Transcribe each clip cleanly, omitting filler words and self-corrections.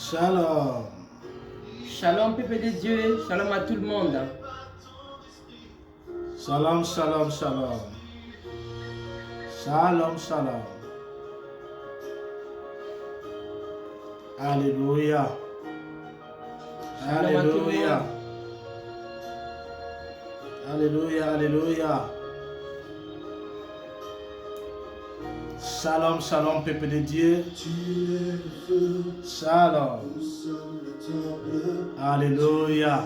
Shalom. Shalom, peuple de Dieu. Shalom à tout le monde. Shalom, shalom, shalom. Shalom, shalom. Alléluia. Shalom à tout le Alléluia. monde. Alléluia, alléluia. Shalom, shalom, peuple de Dieu. Shalom. Alléluia.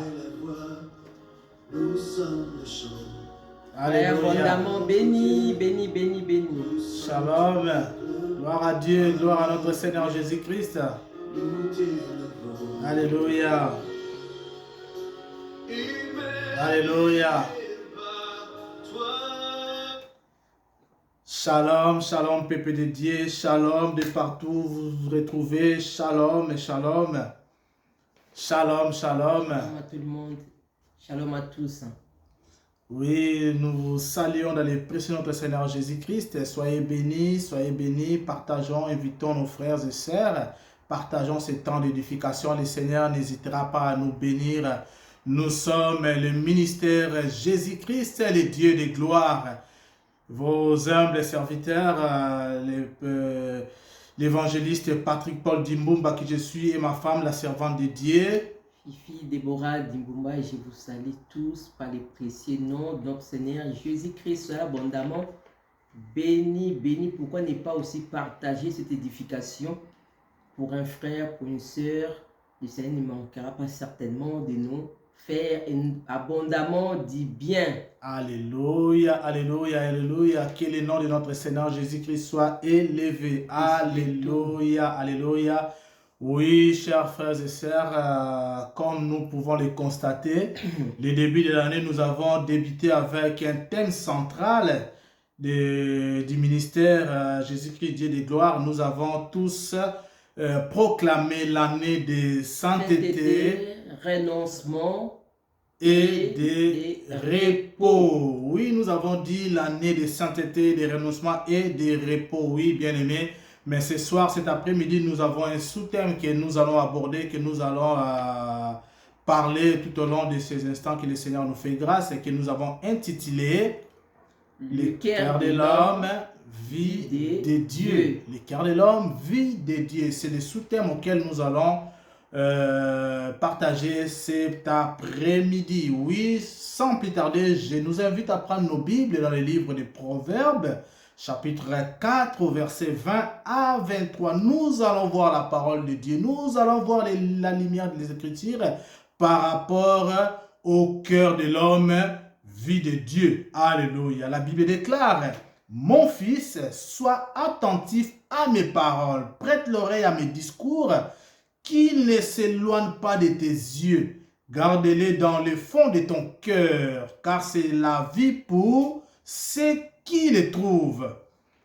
Alléluia. Abondamment béni, béni, béni, béni. Shalom. Gloire à Dieu, gloire à notre Seigneur Jésus-Christ. Alléluia. Alléluia. Shalom, shalom, peuple de Dieu. Shalom de partout où vous vous retrouvez. Shalom et shalom. Shalom, shalom. Shalom à tout le monde. Shalom à tous. Oui, nous vous saluons dans les précieux de notre Seigneur Jésus-Christ. Soyez bénis, partageons, invitons nos frères et sœurs, partageons ces temps d'édification. Le Seigneur n'hésitera pas à nous bénir. Nous sommes le ministère Jésus-Christ, le Dieu de gloire. Vos humbles serviteurs, l'évangéliste Patrick Paul Dimbumba, qui je suis, et ma femme, la servante de Dieu. Fifi Déborah Dimbumba, et je vous salue tous par les précieux noms de notre Seigneur Jésus-Christ. Soyez abondamment béni, béni. Pourquoi ne pas aussi partager cette édification pour un frère, pour une sœur? Le Seigneur ne manquera pas certainement de nous faire abondamment du bien. Alléluia, alléluia, alléluia. Que le nom de notre Seigneur Jésus-Christ soit élevé. Alléluia, alléluia. Oui, chers frères et sœurs, comme nous pouvons le constater, le début de l'année, nous avons débuté avec un thème central du ministère Jésus-Christ, Dieu de gloire. Nous avons tous proclamé l'année de sainteté, renoncement et de repos. Oui, nous avons dit l'année de sainteté, de renoncement et de repos. Oui, bien aimé. Mais ce soir, cet après-midi, nous avons un sous-thème que nous allons aborder, que nous allons parler tout au long de ces instants que le Seigneur nous fait grâce et que nous avons intitulé Le cœur de l'homme, vie de Dieu. Le cœur de l'homme, vie de Dieu. C'est le sous-thème auquel nous allons partager cet après-midi. Oui, sans plus tarder, je nous invite à prendre nos Bibles dans le livre des Proverbes, chapitre 4, verset 20 à 23. Nous allons voir la parole de Dieu. Nous allons voir la lumière des Écritures par rapport au cœur de l'homme, vie de Dieu. Alléluia. La Bible déclare: mon fils, sois attentif à mes paroles, prête l'oreille à mes discours, qu'il ne s'éloigne pas de tes yeux. Garde-les dans le fond de ton cœur, car c'est la vie pour ceux qui les trouvent.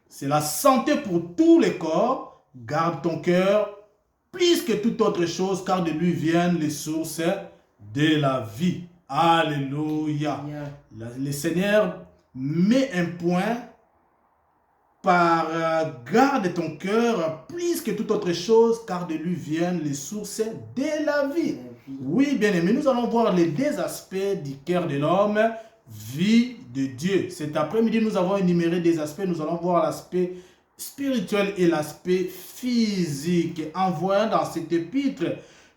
C'est la santé pour tous les corps. Garde ton cœur plus que toute autre chose, car de lui viennent les sources de la vie. Alléluia. Le Seigneur met un point par garde ton cœur plus que toute autre chose, car de lui viennent les sources de la vie. Oui, bien aimé, nous allons voir les deux aspects du cœur de l'homme, vie de Dieu. Cet après-midi, nous avons énuméré des aspects. Nous allons voir l'aspect spirituel et l'aspect physique. En voyant dans cet épître,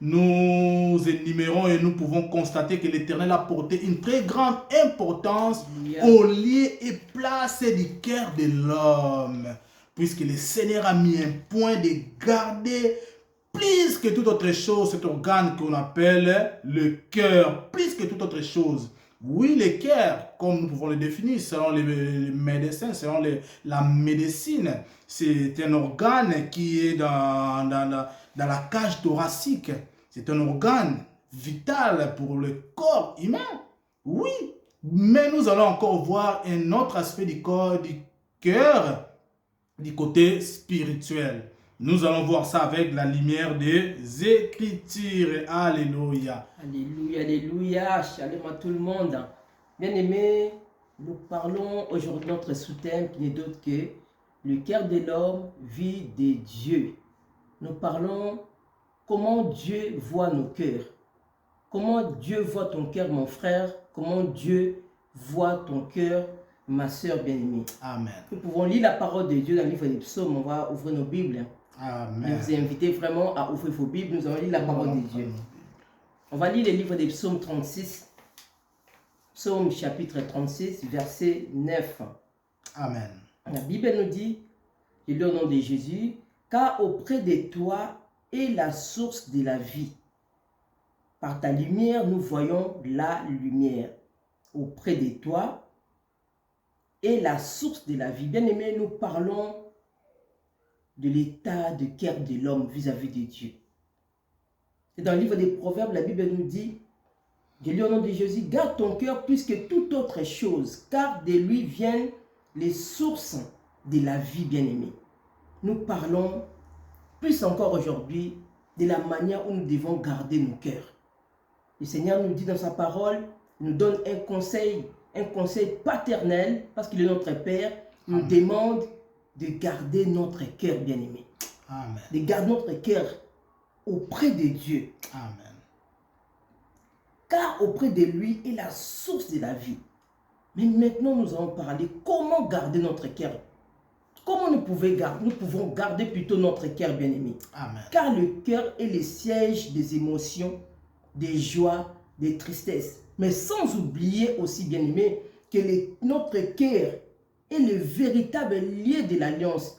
nous énumérons et nous pouvons constater que l'Éternel a porté une très grande importance au lieu et place du cœur de l'homme, puisque le Seigneur a mis un point de garder plus que toute autre chose cet organe qu'on appelle le cœur, plus que toute autre chose. Oui, le cœur, comme nous pouvons le définir selon les médecins, selon la médecine, c'est un organe qui est dans la cage thoracique. C'est un organe vital pour le corps humain. Oui, mais nous allons encore voir un autre aspect du corps, du cœur, du côté spirituel. Nous allons voir ça avec la lumière des Écritures. Alléluia. Alléluia, alléluia. Shalom à tout le monde. Bien aimé, nous parlons aujourd'hui de notre sous-thème qui n'est d'autre que le cœur de l'homme, vie de Dieu. Nous parlons comment Dieu voit nos cœurs. Comment Dieu voit ton cœur, mon frère. Comment Dieu voit ton cœur, ma soeur bien-aimée. Amen. Nous pouvons lire la parole de Dieu dans le livre des psaumes. On va ouvrir nos Bibles. Amen. Je vous ai invité vraiment à ouvrir vos Bibles. Nous allons lire la parole de Dieu. On va lire le livre des psaumes 36. Psaume chapitre 36, verset 9. Amen. La Bible nous dit, je lis au nom de Jésus, car auprès de toi est la source de la vie. Par ta lumière, nous voyons la lumière. Auprès de toi est la source de la vie. Bien-aimés, nous parlons de l'état de cœur de l'homme vis-à-vis de Dieu. Et dans le livre des Proverbes, la Bible nous dit, je lis au nom de Jésus, garde ton cœur plus que toute autre chose, car de lui viennent les sources de la vie, bien-aimée. Nous parlons plus encore aujourd'hui de la manière où nous devons garder nos cœurs. Le Seigneur nous dit dans sa parole, il nous donne un conseil paternel, parce qu'il est notre Père, il nous demande de garder notre cœur, bien-aimé. Amen. De garder notre cœur auprès de Dieu. Amen. Car auprès de lui est la source de la vie. Mais maintenant, nous allons parler comment garder notre cœur. Comment nous pouvons garder plutôt notre cœur, bien-aimé. Amen. Car le cœur est le siège des émotions, des joies, des tristesses. Mais sans oublier aussi, bien-aimé, que notre cœur est le véritable lieu de l'alliance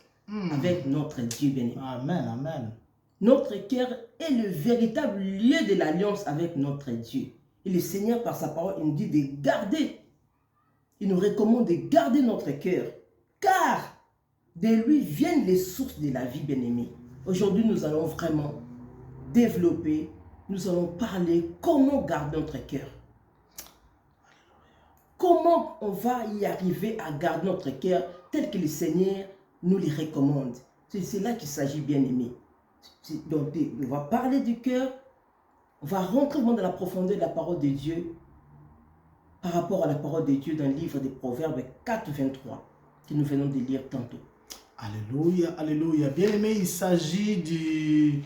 avec notre Dieu, bien-aimé. Amen. Amen. Notre cœur est le véritable lieu de l'alliance avec notre Dieu. Et le Seigneur, par sa parole, il nous dit de garder. Il nous recommande de garder notre cœur. Car de lui viennent les sources de la vie, bien-aimée. Aujourd'hui, nous allons vraiment développer, nous allons parler comment garder notre cœur. Comment on va y arriver à garder notre cœur tel que le Seigneur nous le recommande. C'est là qu'il s'agit, bien-aimé. Donc, on va parler du cœur, on va rentrer dans la profondeur de la parole de Dieu par rapport à la parole de Dieu dans le livre des Proverbes 4, 23, que nous venons de lire tantôt. Alléluia, alléluia. Bien-aimé, il s'agit du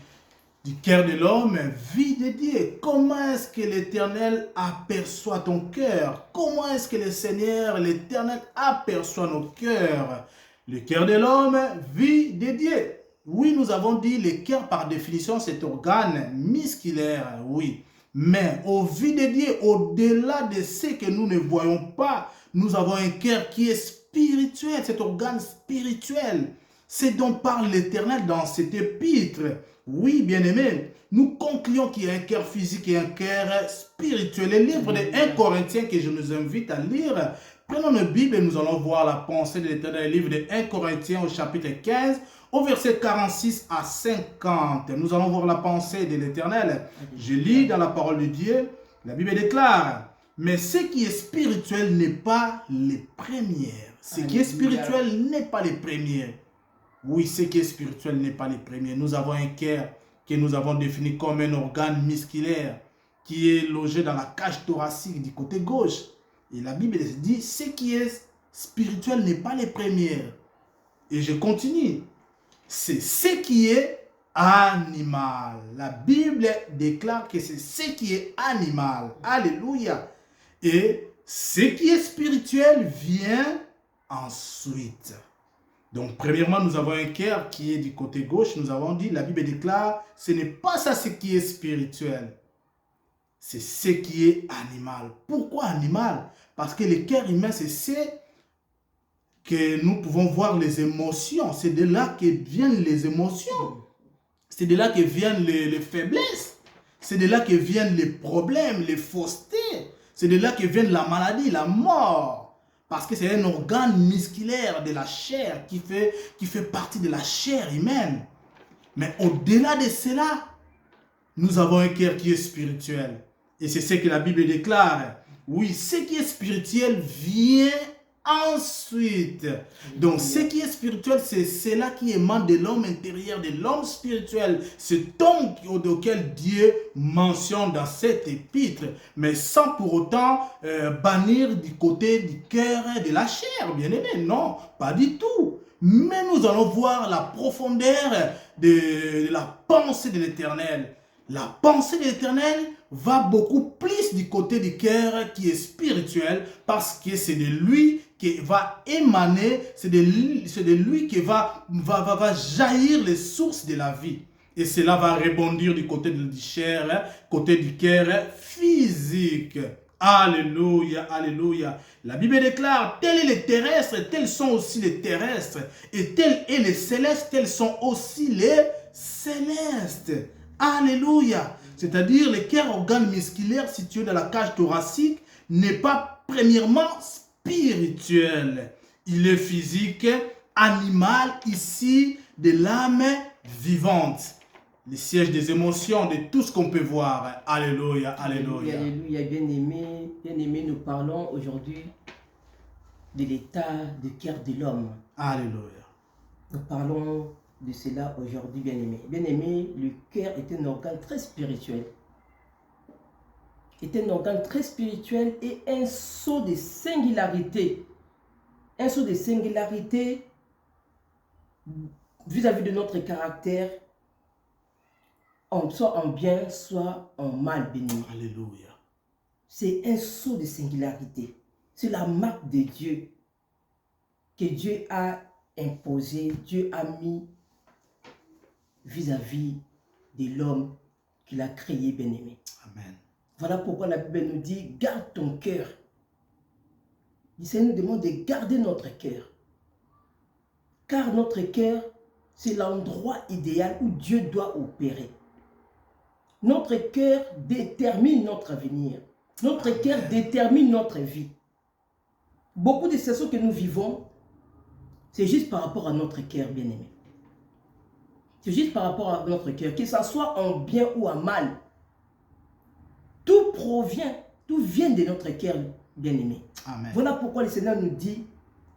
cœur de l'homme, vie de Dieu. Comment est-ce que l'Éternel aperçoit ton cœur? Comment est-ce que le Seigneur, l'Éternel, aperçoit nos cœurs? Le cœur de l'homme, vie de Dieu. Oui, nous avons dit le cœur par définition, c'est organe musculaire, oui. Mais au vie de Dieu, au-delà de ce que nous ne voyons pas, nous avons un cœur qui est spirituel, cet organe spirituel. C'est dont parle l'Éternel dans cet épître. Oui, bien-aimés, nous concluons qu'il y a un cœur physique et un cœur spirituel. Le livre de 1 Corinthiens que je nous invite à lire, prenons nos Bibles et nous allons voir la pensée de l'Éternel. Le livre de 1 Corinthiens au chapitre 15, au verset 46 à 50. Nous allons voir la pensée de l'Éternel. Je lis dans la parole de Dieu, la Bible déclare, mais ce qui est spirituel n'est pas les premières. Ce qui est spirituel n'est pas les premières. Oui, ce qui est spirituel n'est pas les premiers. Nous avons un cœur que nous avons défini comme un organe musculaire qui est logé dans la cage thoracique du côté gauche. Et la Bible dit, ce qui est spirituel n'est pas les premières. Et je continue. C'est ce qui est animal. La Bible déclare que c'est ce qui est animal. Alléluia. Et ce qui est spirituel vient ensuite. Donc, premièrement, nous avons un cœur qui est du côté gauche. Nous avons dit, la Bible déclare, ce n'est pas ça ce qui est spirituel. C'est ce qui est animal. Pourquoi animal? Parce que le cœur humain, c'est ce que nous pouvons voir les émotions. C'est de là que viennent les émotions. C'est de là que viennent les faiblesses. C'est de là que viennent les problèmes, les faussetés. C'est de là que viennent la maladie, la mort. Parce que c'est un organe musculaire de la chair qui fait partie de la chair humaine. Mais au-delà de cela, nous avons un cœur qui est spirituel. Et c'est ce que la Bible déclare. Oui, ce qui est spirituel vient ensuite. Donc, ce qui est spirituel, c'est cela qui émane de l'homme intérieur, de l'homme spirituel. Cet homme auquel Dieu mentionne dans cet épître, mais sans pour autant bannir du côté du cœur et de la chair, bien aimé. Non, pas du tout. mais nous allons voir la profondeur de la pensée de l'Éternel. La pensée de l'Éternel va beaucoup plus du côté du cœur qui est spirituel parce que c'est de lui qui va émaner, c'est de lui qui va jaillir les sources de la vie. Et cela va rebondir du côté du chair, côté du cœur physique. Alléluia, alléluia. La Bible déclare, tels sont les terrestres, tels sont aussi les terrestres. Et tels sont les célestes, tels sont aussi les célestes. Alléluia. C'est-à-dire, le cœur, organe musculaire situé dans la cage thoracique, n'est pas premièrement spirituel. Il est physique, animal, ici, de l'âme vivante. Le siège des émotions, de tout ce qu'on peut voir. Alléluia, alléluia. Alléluia, bien-aimé, nous parlons aujourd'hui de l'état de cœur de l'homme. Alléluia. Nous parlons de cela aujourd'hui, bien-aimé. Bien-aimé, le cœur est un organe très spirituel. Est un organe très spirituel et un sceau de singularité. Un sceau de singularité vis-à-vis de notre caractère, soit en bien, soit en mal, béni. Alléluia. C'est un sceau de singularité. C'est la marque de Dieu que Dieu a imposé, Dieu a mis vis-à-vis de l'homme qu'il a créé, bien-aimé. Amen. Voilà pourquoi la Bible nous dit, garde ton cœur. Le Seigneur nous demande de garder notre cœur. Car notre cœur, c'est l'endroit idéal où Dieu doit opérer. Notre cœur détermine notre avenir. Notre cœur détermine notre vie. Beaucoup de situations que nous vivons, c'est juste par rapport à notre cœur, bien-aimé. C'est juste par rapport à notre cœur, que ce soit en bien ou en mal. Tout vient de notre cœur, bien-aimé. Voilà pourquoi le Seigneur nous dit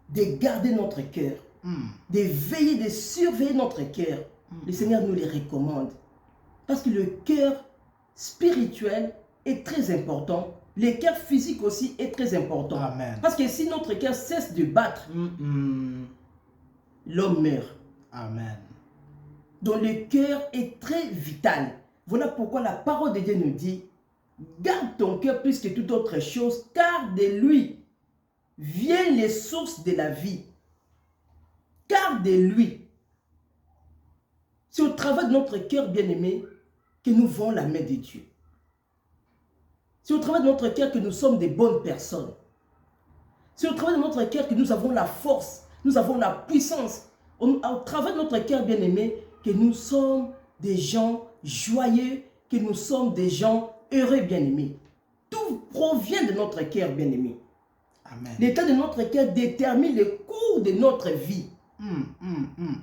de garder notre cœur, de veiller, de surveiller notre cœur. Le Seigneur nous les recommande. Parce que le cœur spirituel est très important. Le cœur physique aussi est très important. Amen. Parce que si notre cœur cesse de battre, l'homme meurt. Amen. Donc le cœur est très vital. Voilà pourquoi la parole de Dieu nous dit, garde ton cœur plus que toute autre chose, car de lui viennent les sources de la vie. Car de lui. C'est au travers de notre cœur bien-aimé que nous voyons la main de Dieu. C'est au travers de notre cœur que nous sommes des bonnes personnes. C'est au travers de notre cœur que nous avons la force, nous avons la puissance. Au travers de notre cœur bien-aimé que nous sommes des gens joyeux, que nous sommes des gens heureux bien-aimés. Tout provient de notre cœur bien-aimé. L'état de notre cœur détermine le cours de notre vie.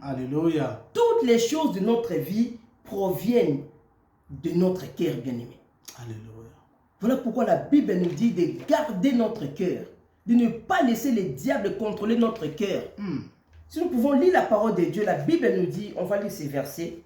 Alléluia. Toutes les choses de notre vie proviennent de notre cœur bien-aimé. Alléluia. Voilà pourquoi la Bible nous dit de garder notre cœur, de ne pas laisser les diables contrôler notre cœur. Si nous pouvons lire la parole de Dieu, la Bible nous dit, on va lire ces versets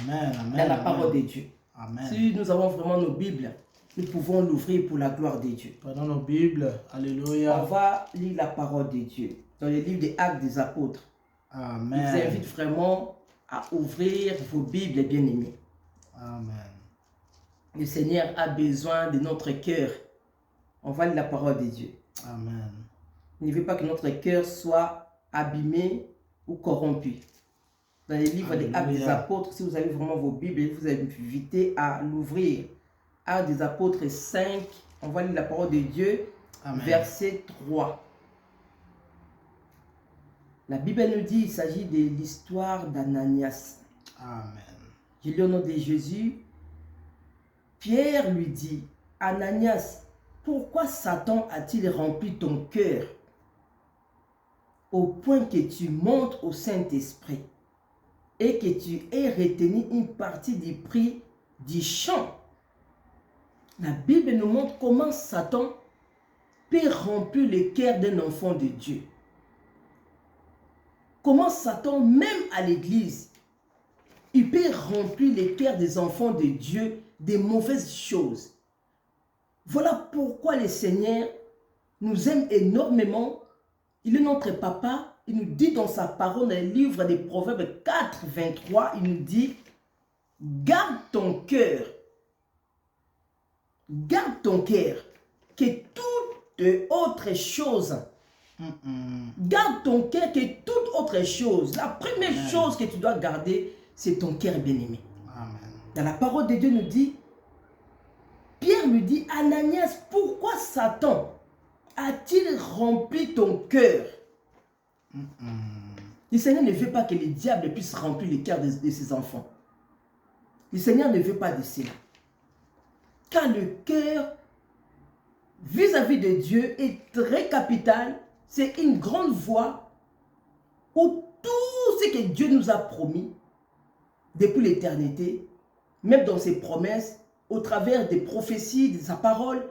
dans la parole de Dieu. Amen. Si nous avons vraiment nos Bibles, nous pouvons l'ouvrir pour la gloire de Dieu. Prenons nos Bibles. Alléluia. On va lire la parole de Dieu dans le livre des Actes des Apôtres. Amen. Je vous invite vraiment à ouvrir vos Bibles, bien-aimés. Amen. Le Seigneur a besoin de notre cœur. On va lire la parole de Dieu. Amen. Il ne veut pas que notre cœur soit abîmé ou corrompu. Dans les livres des Actes des Apôtres, si vous avez vraiment vos Bibles, je vous invite à l'ouvrir. Actes des Apôtres 5, on va lire la parole de Dieu, verset 3. La Bible nous dit, il s'agit de l'histoire d'Ananias. Amen. Je lis au nom de Jésus. Pierre lui dit, Ananias, pourquoi Satan a-t-il rempli ton cœur au point que tu montes au Saint-Esprit et que tu aies retenu une partie du prix du champ? La Bible nous montre comment Satan peut remplir le cœur d'un enfant de Dieu. Comment Satan, même à l'église, il peut remplir le cœur des enfants de Dieu des mauvaises choses. Voilà pourquoi le Seigneur nous aime énormément. Il est notre papa il nous dit dans sa parole, dans le livre des Proverbes 4, 23, il nous dit, garde ton cœur, que toute autre chose, garde ton cœur que toute autre chose. La première chose que tu dois garder, c'est ton cœur bien-aimé. Dans la parole de Dieu nous dit, Pierre lui dit, Ananias, pourquoi Satan a-t-il rempli ton cœur? Le Seigneur ne veut pas que le diable puisse remplir le cœur de ses enfants. Le Seigneur ne veut pas de cela. Car le cœur vis-à-vis de Dieu est très capital. C'est une grande voie où tout ce que Dieu nous a promis depuis l'éternité, même dans ses promesses, au travers des prophéties, de sa parole,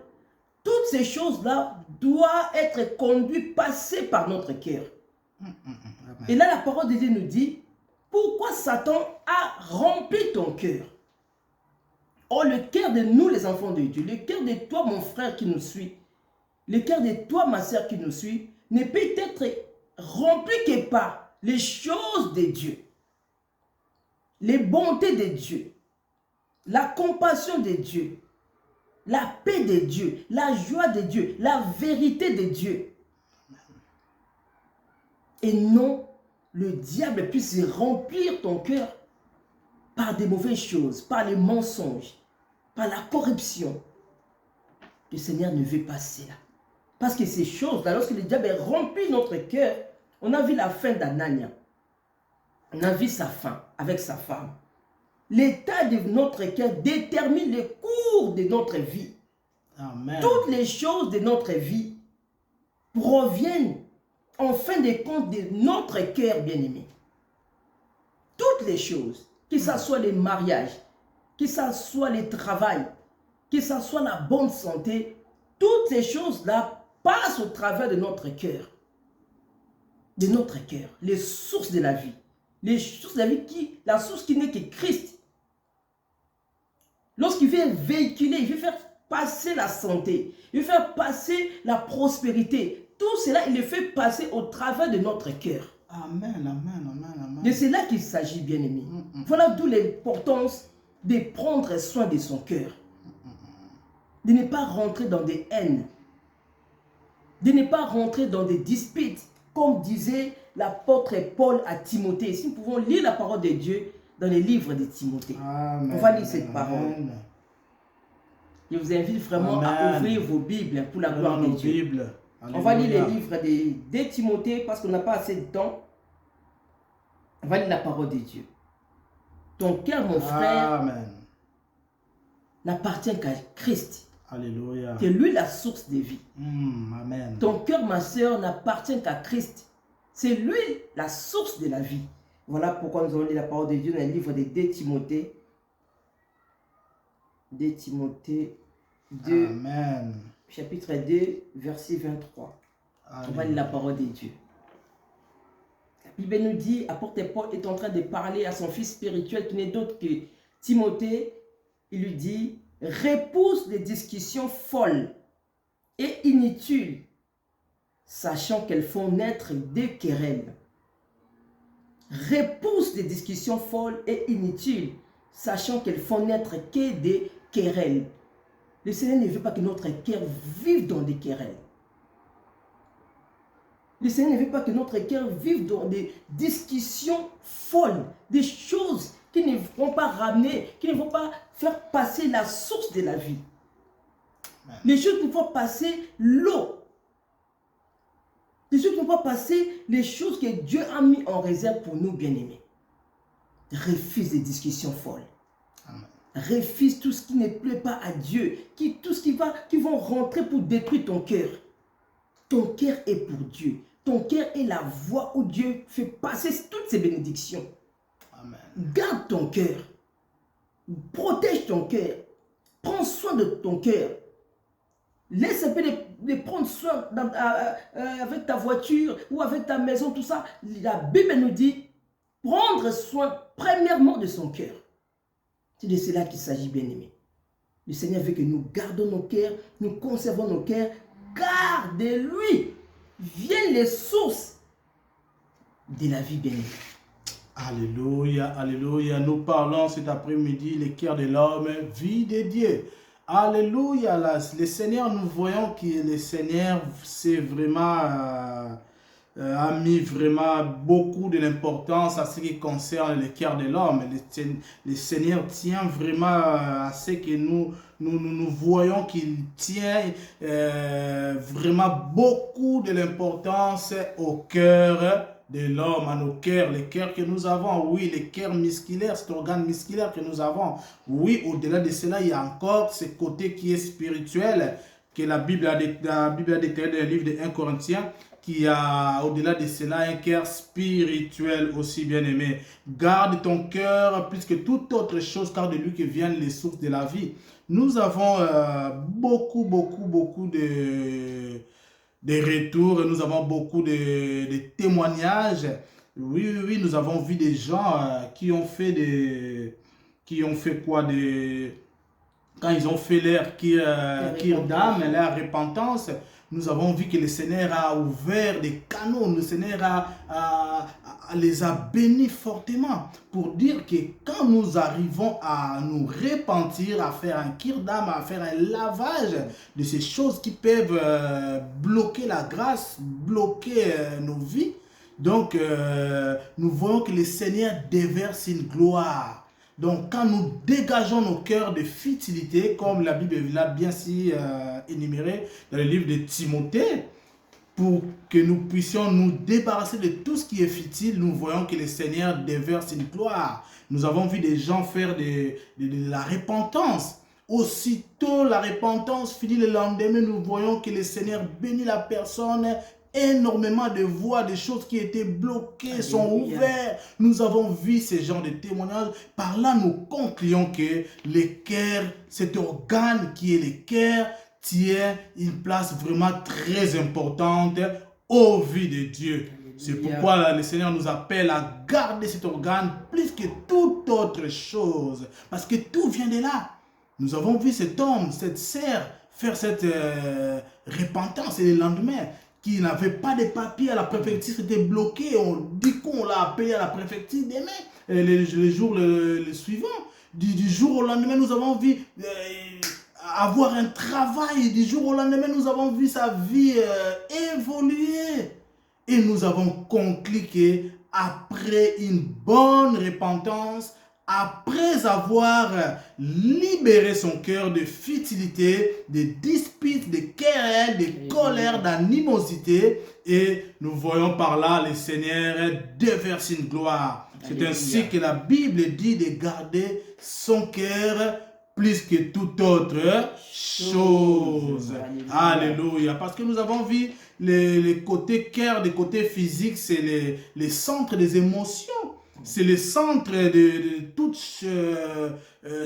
toutes ces choses-là doivent être conduites, passées par notre cœur. Et là, la parole de Dieu nous dit, pourquoi Satan a rempli ton cœur? Or, le cœur de nous, les enfants de Dieu, le cœur de toi, mon frère qui nous suit, le cœur de toi, ma soeur qui nous suit, ne peut être rempli que par les choses de Dieu, les bontés de Dieu, la compassion de Dieu, la paix de Dieu, la joie de Dieu, la vérité de Dieu. Et non, le diable puisse remplir ton cœur par des mauvaises choses, par les mensonges, par la corruption. Le Seigneur ne veut pas cela. Parce que ces choses-là, lorsque le diable remplit notre cœur, on a vu la fin d'Anania. On a vu sa fin avec sa femme. L'état de notre cœur détermine le cours de notre vie. Amen. Toutes les choses de notre vie proviennent en fin de compte de notre cœur bien-aimé. Toutes les choses, que ce soit les mariages, que ce soit le travail, que ce soit la bonne santé, toutes ces choses-là passent au travers de notre cœur. De notre cœur, les sources de la vie. Les sources de la vie, la source qui n'est que Christ. Lorsqu'il vient véhiculer, il veut faire passer la santé, il veut faire passer la prospérité. Tout cela, il le fait passer au travers de notre cœur. Amen, amen, amen, amen. De cela qu'il s'agit, bien-aimé. Voilà d'où l'importance de prendre soin de son cœur. De ne pas rentrer dans des haines. De ne pas rentrer dans des disputes. Comme disait l'apôtre Paul à Timothée. Si nous pouvons lire la parole de Dieu dans les livres de Timothée. Amen, on va lire cette amen. parole. Je vous invite vraiment Amen. à ouvrir vos Bibles pour la gloire de Dieu. Bibles. On va lire Alléluia. les livres de Timothée parce qu'on n'a pas assez de temps. On va lire la parole de Dieu. Ton cœur, mon frère, Amen. n'appartient qu'à Christ. Alléluia. C'est lui la source de vie. Amen. Ton cœur, ma soeur, n'appartient qu'à Christ. C'est lui la source de la vie. Voilà pourquoi nous allons lire la parole de Dieu dans le livre de 2 Timothée. 2 Timothée 2, Amen. chapitre 2, verset 23. On va lire la parole de Dieu. La Bible nous dit, apôtre Paul est en train de parler à son fils spirituel qui n'est d'autre que Timothée. Il lui dit, repousse les discussions folles et inutiles, sachant qu'elles font naître des querelles. Repousse les discussions folles et inutiles, sachant qu'elles font naître que des querelles. Le Seigneur ne veut pas que notre cœur vive dans des querelles. Le Seigneur ne veut pas que notre cœur vive dans des discussions folles, des choses qui ne vont pas ramener, qui ne vont pas faire passer la source de la vie. Les choses qui vont passer l'eau. Les choses qui vont pas passer les choses que Dieu a mis en réserve pour nous, bien-aimés. Refuse les discussions folles. Amen. Refuse tout ce qui ne plaît pas à Dieu, tout ce qui vont rentrer pour détruire ton cœur. Ton cœur est pour Dieu. Ton cœur est la voie où Dieu fait passer toutes ses bénédictions. Amen. Garde ton cœur. Protège ton cœur. Prends soin de ton cœur. Laisse un peu de prendre soin avec ta voiture ou avec ta maison, tout ça. La Bible nous dit prendre soin premièrement de son cœur. C'est de cela qu'il s'agit, bien-aimé. Le Seigneur veut que nous gardons nos cœurs, nous conservons nos cœurs, car de lui viennent les sources de la vie bien-aimée. Alléluia, alléluia. Nous parlons cet après-midi, le cœur de l'homme, vie de Dieu. Alléluia. Le Seigneur, nous voyons que le Seigneur, c'est vraiment, a mis vraiment beaucoup de l'importance à ce qui concerne le cœur de l'homme. Le Seigneur tient vraiment à ce que nous voyons qu'il tient vraiment beaucoup de l'importance au cœur de l'homme, à nos cœurs, les cœurs que nous avons, oui, les cœurs musculaires, cet organe musculaire que nous avons. Oui, au-delà de cela, il y a encore ce côté qui est spirituel, que la Bible a déclaré dans le livre de 1 Corinthiens, qui a au-delà de cela un cœur spirituel aussi bien aimé. Garde ton cœur plus que toute autre chose, car de lui que viennent les sources de la vie. Nous avons beaucoup de retours, nous avons beaucoup de témoignages. Oui, nous avons vu des gens qui ont fait quoi, quand ils ont fait leur d'âme, leur repentance. Nous avons vu que le Seigneur a ouvert des canaux, le Seigneur les a bénis fortement pour dire que quand nous arrivons à nous repentir, à faire un kirdam, à faire un lavage de ces choses qui peuvent bloquer la grâce, bloquer nos vies, donc nous voyons que le Seigneur déverse une gloire. Donc, quand nous dégageons nos cœurs de futilité, comme la Bible l'a bien si énuméré dans le livre de Timothée, pour que nous puissions nous débarrasser de tout ce qui est futile, nous voyons que le Seigneur déverse une gloire. Nous avons vu des gens faire de la repentance. Aussitôt la repentance finie le lendemain, nous voyons que le Seigneur bénit la personne. Énormément de voies, des choses qui étaient bloquées sont ouvertes. Nous avons vu ces genres de témoignages. Par là, nous concluons que le cœur, cet organe qui est le cœur, tient une place vraiment très importante aux vies de Dieu. C'est pourquoi le Seigneur nous appelle à garder cet organe plus que toute autre chose. Parce que tout vient de là. Nous avons vu cet homme, cette sœur faire cette repentance et le lendemain, qui n'avait pas de papier à la préfecture, c'était bloqué. On dit qu'on l'a appelé à la préfecture demain, le jour le suivant. Du jour au lendemain, nous avons vu avoir un travail. Du jour au lendemain, nous avons vu sa vie évoluer. Et nous avons conclu qu'après une bonne repentance, après avoir libéré son cœur de futilité, de disputes, de querelles, de colère, d'animosité, et nous voyons par là le Seigneur déverse une gloire. C'est ainsi que la Bible dit de garder son cœur plus que toute autre chose. Alléluia. Parce que nous avons vu les côtés cœur, les côtés physiques, c'est les centres des émotions. C'est le centre de toutes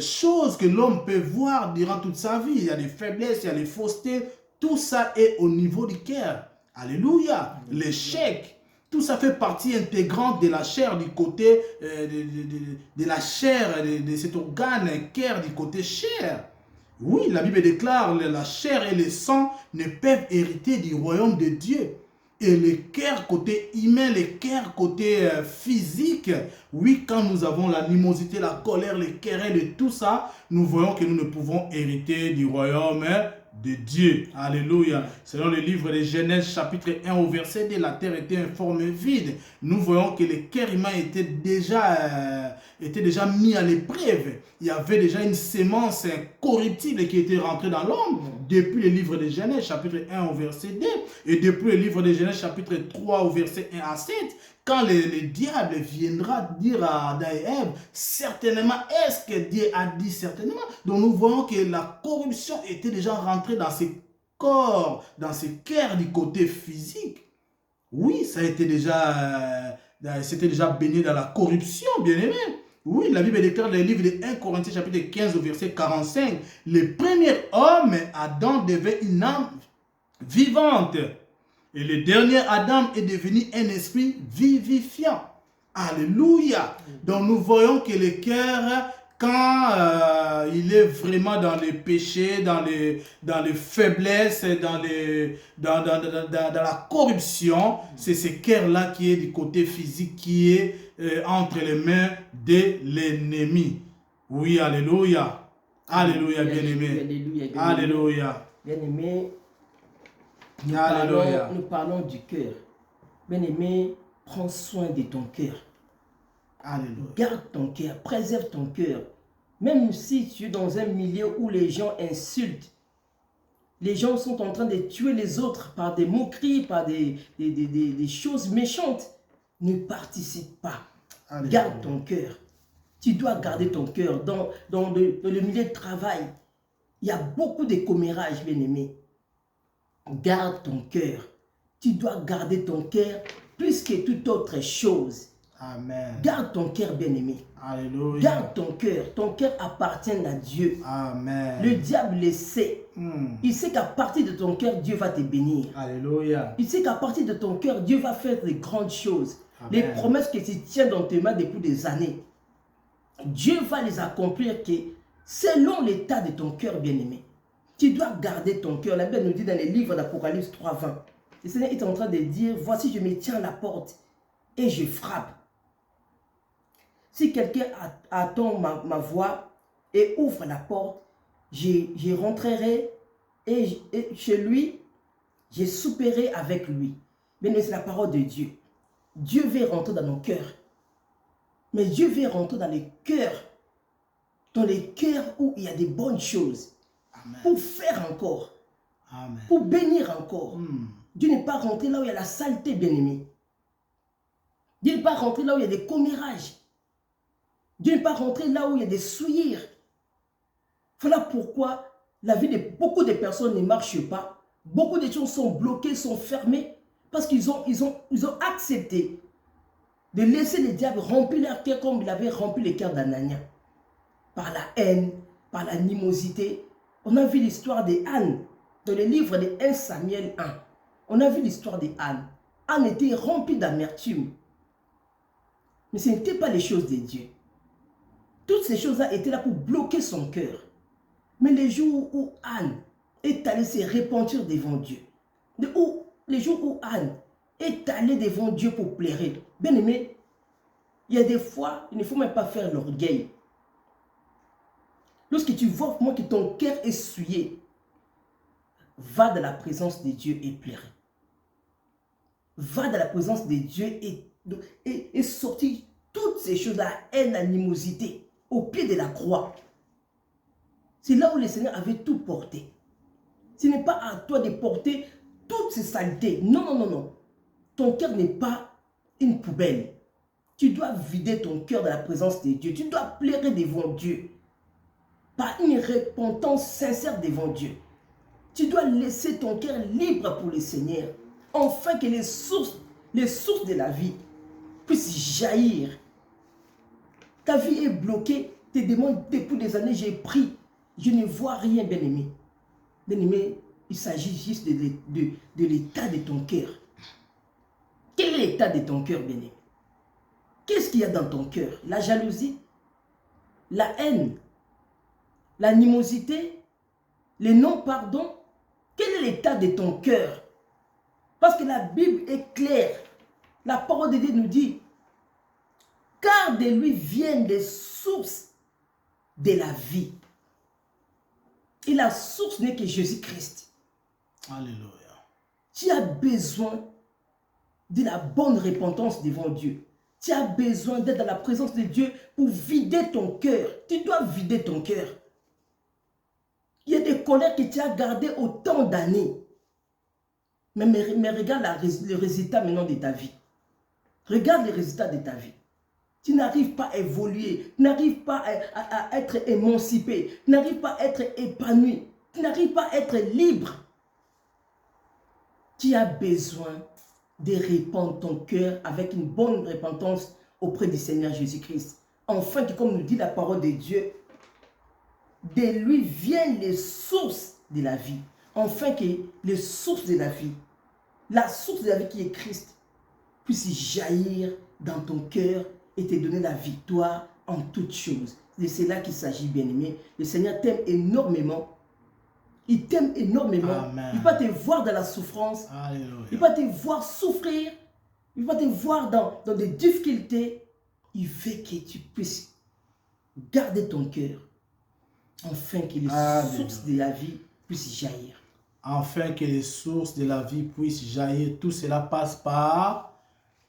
choses que l'homme peut voir durant toute sa vie. Il y a des faiblesses, il y a des faussetés. Tout ça est au niveau du cœur. Alléluia. L'échec, tout ça fait partie intégrante de la chair du côté de la chair, de cet organe cœur du côté chair. Oui, la Bible déclare que la chair et le sang ne peuvent hériter du royaume de Dieu. Et le cœur côté humain, le cœur côté physique, oui, quand nous avons l'animosité, la colère, les querelles et tout ça, nous voyons que nous ne pouvons hériter du royaume de Dieu. Alléluia. Selon le livre de Genèse chapitre 1 au verset 2, la terre était informe et vide. Nous voyons que le cœur humain était déjà mis à l'épreuve. Il y avait déjà une sémence corruptible qui était rentrée dans l'homme depuis le livre de Genèse chapitre 1 au verset 2 et depuis le livre de Genèse chapitre 3 au verset 1 à 7. Quand le diable viendra dire à Adam et Ève, certainement, est-ce que Dieu a dit certainement? Donc nous voyons que la corruption était déjà rentrée dans ces corps, dans ces cœurs du côté physique. Oui, ça a été c'était déjà baigné dans la corruption, bien aimé. Oui, la Bible déclare dans le livre de 1 Corinthiens chapitre 15 au verset 45, le premier homme, Adam, devait une âme vivante. Et le dernier Adam est devenu un esprit vivifiant. Alléluia. Donc nous voyons que le cœur quand il est vraiment dans les péchés, dans les faiblesses, dans la corruption, c'est ce cœur-là qui est du côté physique, qui est entre les mains de l'ennemi. Oui, alléluia. Alléluia, bien-aimé. Alléluia. Alléluia. Bien-aimé, Alléluia. nous parlons du cœur. Bien-aimé, prends soin de ton cœur. Alléluia. Garde ton cœur, préserve ton cœur. Même si tu es dans un milieu où les gens insultent, les gens sont en train de tuer les autres par des moqueries, par des choses méchantes, ne participe pas. Alléluia. Garde ton cœur. Tu dois garder ton cœur. Dans le milieu de travail, il y a beaucoup de commérages, bien-aimés. Garde ton cœur. Tu dois garder ton cœur plus que toute autre chose. Amen. Garde ton cœur, bien-aimé. Alléluia. Garde ton cœur. Ton cœur appartient à Dieu. Amen. Le diable le sait. Il sait qu'à partir de ton cœur, Dieu va te bénir. Alléluia. Il sait qu'à partir de ton cœur, Dieu va faire de grandes choses. Amen. Les promesses que tu tiens dans tes mains depuis des années, Dieu va les accomplir que selon l'état de ton cœur, bien-aimé. Tu dois garder ton cœur. La Bible nous dit dans les livres d'Apocalypse 3:20. Le Seigneur est en train de dire, voici je me tiens à la porte et je frappe. Si quelqu'un attend ma voix et ouvre la porte, je rentrerai et chez lui, je souperai avec lui. Mais c'est la parole de Dieu. Dieu veut rentrer dans nos cœurs. Mais Dieu veut rentrer dans les cœurs où il y a des bonnes choses. Amen. Pour faire encore. Amen. Pour bénir encore. Dieu n'est pas rentré là où il y a la saleté, bien-aimé. Dieu n'est pas rentré là où il y a des commérages. Dieu n'est pas rentré là où il y a des souillures. Voilà pourquoi la vie de beaucoup de personnes ne marche pas. Beaucoup de choses sont bloquées, sont fermées, parce qu'ils ont accepté de laisser le diable remplir leur cœur comme il avait rempli le cœur d'Anania. Par la haine, par l'animosité. On a vu l'histoire d'Anne dans le livre de 1 Samuel 1. On a vu l'histoire d'Anne. Anne était remplie d'amertume. Mais ce n'était pas les choses de Dieu. Toutes ces choses-là étaient là pour bloquer son cœur. Mais les jours où Anne est allée se repentir devant Dieu, les jours où Anne est allée devant Dieu pour pleurer, bien aimé, il y a des fois, il ne faut même pas faire l'orgueil. Lorsque tu vois comment que ton cœur est souillé, va dans la présence de Dieu et pleure. Va dans la présence de Dieu et sortir toutes ces choses, la haine, l'animosité, au pied de la croix. C'est là où le Seigneur avait tout porté. Ce n'est pas à toi de porter toutes ces saletés. Non, non, non, non. Ton cœur n'est pas une poubelle. Tu dois vider ton cœur dans la présence de Dieu. Tu dois pleurer devant Dieu. Par une repentance sincère devant Dieu. Tu dois laisser ton cœur libre pour le Seigneur. Afin que les sources de la vie puissent jaillir. Ta vie est bloquée. Te demandes depuis des années, j'ai prié. Je ne vois rien, bien-aimé. Bien-aimé, il s'agit juste de l'état de ton cœur. Quel est l'état de ton cœur, bien-aimé? Qu'est-ce qu'il y a dans ton cœur? La jalousie? La haine? L'animosité? Le non-pardon? Quel est l'état de ton cœur? Parce que la Bible est claire. La parole de Dieu nous dit, car de lui viennent les sources de la vie. Et la source n'est que Jésus-Christ. Alléluia. Tu as besoin de la bonne repentance devant Dieu. Tu as besoin d'être dans la présence de Dieu pour vider ton cœur. Tu dois vider ton cœur. Il y a des colères que tu as gardées autant d'années. Mais regarde le résultat maintenant de ta vie. Regarde les résultats de ta vie. Tu n'arrives pas à évoluer, tu n'arrives pas à être émancipé, tu n'arrives pas à être épanoui, tu n'arrives pas à être libre. Tu as besoin de répandre ton cœur avec une bonne repentance auprès du Seigneur Jésus-Christ. Enfin, comme nous dit la parole de Dieu, de lui viennent les sources de la vie. Enfin que les sources de la vie, la source de la vie qui est Christ, puisse jaillir dans ton cœur et te donner la victoire en toutes choses. c'est là qu'il s'agit, bien-aimé. Le Seigneur t'aime énormément. Il t'aime énormément. Amen. Il va te voir dans la souffrance. Alléluia. Il va te voir souffrir. Il va te voir dans des difficultés. Il veut que tu puisses garder ton cœur, afin que les sources de la vie puissent jaillir. Afin que les sources de la vie puissent jaillir. Tout cela passe par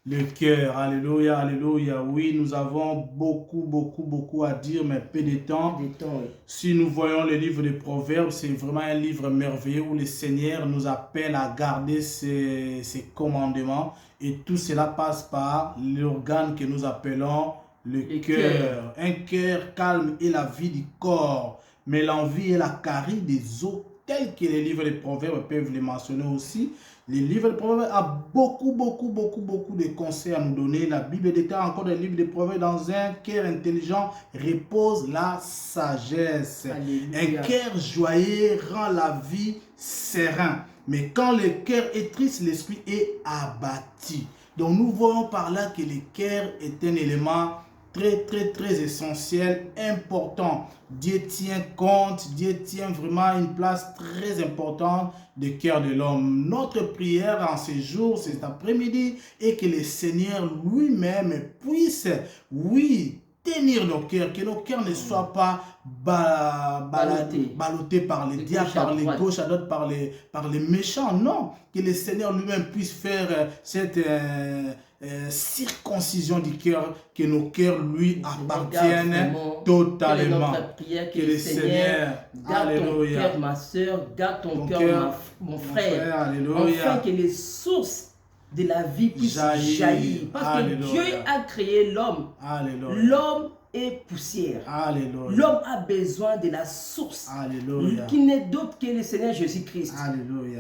le cœur. Alléluia, alléluia. Oui, nous avons beaucoup à dire, mais peu de temps. Oui. Si nous voyons le livre des Proverbes, c'est vraiment un livre merveilleux où le Seigneur nous appelle à garder ses commandements. Et tout cela passe par l'organe que nous appelons le cœur. Un cœur calme est la vie du corps, mais l'envie est la carie des os, tel que les livres des Proverbes peuvent les mentionner aussi. Les livres des Proverbes ont beaucoup de conseils à nous donner. La Bible déclare encore dans les livres des Proverbes, dans un cœur intelligent repose la sagesse. Alléluia. Un cœur joyeux rend la vie sereine. Mais quand le cœur est triste, l'esprit est abattu. Donc nous voyons par là que le cœur est un élément très essentiel, important. Dieu tient compte, Dieu tient vraiment une place très importante du cœur de l'homme. Notre prière en ces jours, cet après-midi, est que le Seigneur lui-même puisse, oui, tenir nos cœurs, que nos cœurs ne soient pas ballottés par les diables, par les gauches à droite, par les méchants. Non, que le Seigneur lui-même puisse faire cette circoncision du cœur, que nos cœurs lui appartiennent totalement. Que le Seigneur garde ton cœur, ma soeur, garde ton cœur, mon frère. Afin que les sources de la vie puissent jaillir. Parce que Dieu a créé l'homme. L'homme est poussière. L'homme a besoin de la source qui n'est d'autre que le Seigneur Jésus-Christ.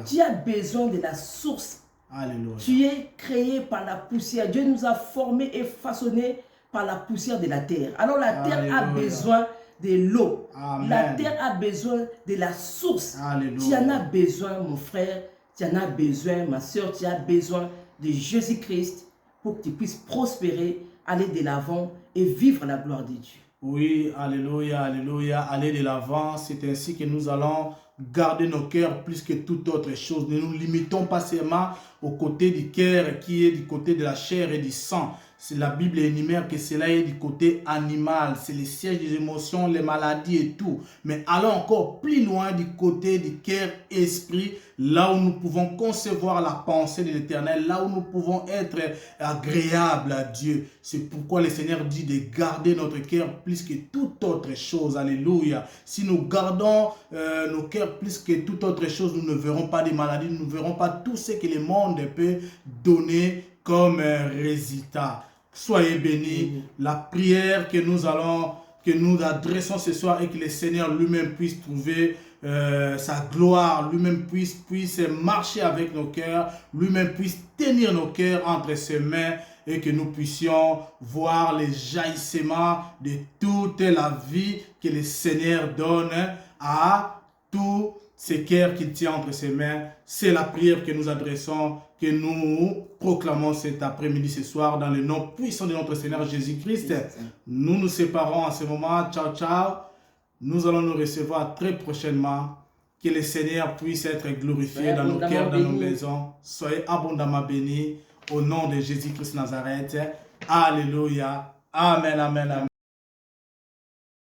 Tu as besoin de la source. Tu es créé par la poussière. Dieu nous a formés et façonnés par la poussière de la terre. Alors la terre a besoin de l'eau. La terre a besoin de la source. Tu en as besoin, mon frère. Tu en as besoin, ma soeur. Tu as besoin de Jésus-Christ pour que tu puisses prospérer, aller de l'avant et vivre la gloire de Dieu. Oui, alléluia, alléluia, aller de l'avant. C'est ainsi que nous allons garder nos cœurs plus que toute autre chose. Ne nous limitons pas seulement au côté du cœur qui est du côté de la chair et du sang. C'est la Bible énumère que cela est du côté animal. C'est le siège des émotions, les maladies et tout. Mais allons encore plus loin du côté du cœur esprit, là où nous pouvons concevoir la pensée de l'Éternel, là où nous pouvons être agréables à Dieu. C'est pourquoi le Seigneur dit de garder notre cœur plus que toute autre chose. Alléluia. Si nous gardons nos cœurs plus que toute autre chose, nous ne verrons pas des maladies, nous ne verrons pas tout ce que le monde peut donner comme résultat. Soyez bénis. La prière que nous adressons ce soir et que le Seigneur lui-même puisse trouver sa gloire, lui-même puisse marcher avec nos cœurs, lui-même puisse tenir nos cœurs entre ses mains et que nous puissions voir les jaillissements de toute la vie que le Seigneur donne à tous ces cœurs qu'il tient entre ses mains. C'est la prière que nous adressons, que nous proclamons cet après-midi, ce soir, dans le nom puissant de notre Seigneur Jésus-Christ. Nous nous séparons en ce moment. Ciao, ciao. Nous allons nous recevoir très prochainement. Que le Seigneur puisse être glorifié dans nos cœurs, dans nos maisons. Soyez abondamment bénis au nom de Jésus-Christ Nazareth. Alléluia. Amen, amen, amen.